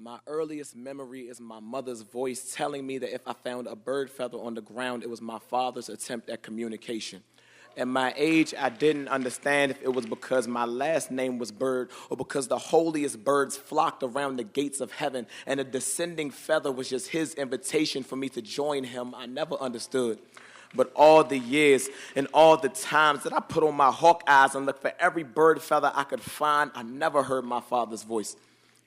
My earliest memory is my mother's voice telling me that if I found a bird feather on the ground, it was my father's attempt at communication. At my age, I didn't understand if it was because my last name was Bird or because the holiest birds flocked around the gates of heaven and a descending feather was just his invitation for me to join him. I never understood. But all the years and all the times that I put on my hawk eyes and looked for every bird feather I could find, I never heard my father's voice.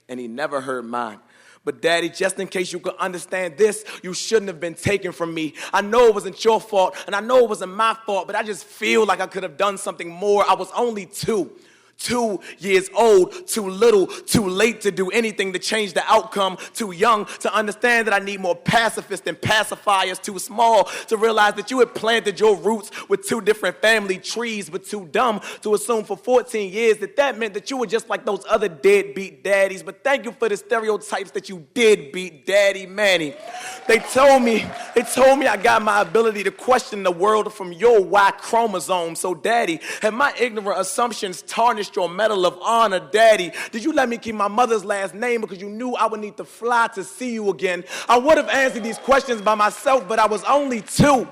And he never heard mine. But Daddy, just in case you could understand this, you shouldn't have been taken from me. I know it wasn't your fault, and I know it wasn't my fault, but I just feel like I could have done something more. I was only 2 years old, too little, too late to do anything to change the outcome, too young to understand that I need more pacifists than pacifiers, too small to realize that you had planted your roots with 2 different family trees, but too dumb to assume for 14 years that meant that you were just like those other deadbeat daddies. But thank you for the stereotypes that you did beat Daddy Manny. They told me I got my ability to question the world from your Y chromosome. So Daddy, have my ignorant assumptions tarnished your medal of honor? Daddy, did you let me keep my mother's last name because you knew I would need to fly to see you again? I would have answered these questions by myself, but I was only 2.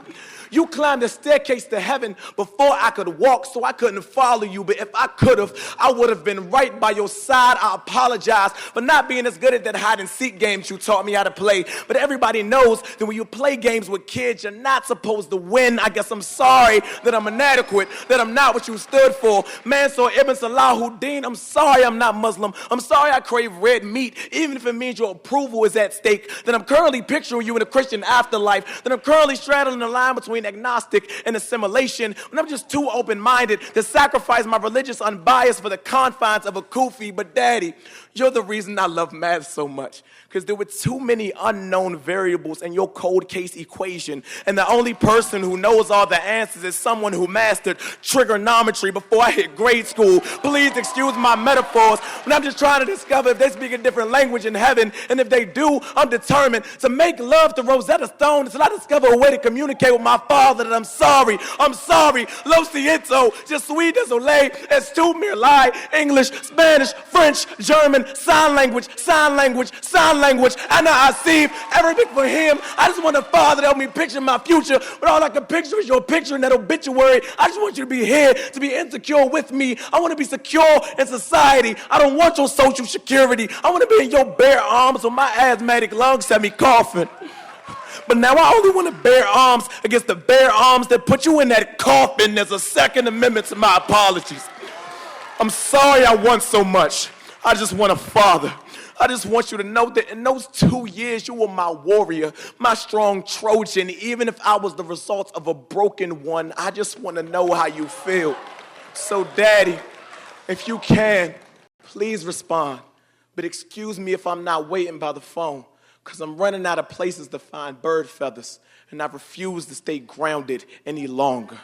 You climbed the staircase to heaven before I could walk, so I couldn't follow you. But if I could have, I would have been right by your side. I apologize for not being as good at that hide-and-seek games you taught me how to play. But everybody knows that when you play games with kids, you're not supposed to win. I guess I'm sorry that I'm inadequate, that I'm not what you stood for. Mansoor Ibn Salahuddin, I'm sorry I'm not Muslim. I'm sorry I crave red meat, even if it means your approval is at stake. That I'm currently picturing you in a Christian afterlife. That I'm currently straddling the line between agnostic and assimilation, when I'm just too open-minded to sacrifice my religious unbias for the confines of a kufi. But Daddy, you're the reason I love math so much, because there were too many unknown variables in your cold case equation, and the only person who knows all the answers is someone who mastered trigonometry before I hit grade school. Please excuse my metaphors, but I'm just trying to discover if they speak a different language in heaven, and if they do, I'm determined to make love to Rosetta Stone until I discover a way to communicate with my father that I'm sorry, lo siento, je suis désolé, es tu mir leid, English, Spanish, French, German, sign language, Anna Asif, everything for him. I just want a father to help me picture my future, but all I can picture is your picture in that obituary. I just want you to be here, to be insecure with me. I want to be secure in society. I don't want your social security. I want to be in your bare arms with my asthmatic lungs have me coughing. But now I only want to bear arms against the bare arms that put you in that coffin. There's a Second Amendment to my apologies. I'm sorry I want so much. I just want a father. I just want you to know that in those 2 years, you were my warrior, my strong Trojan. Even if I was the result of a broken one, I just want to know how you feel. So Daddy, if you can, please respond. But excuse me if I'm not waiting by the phone, because I'm running out of places to find bird feathers, and I refuse to stay grounded any longer.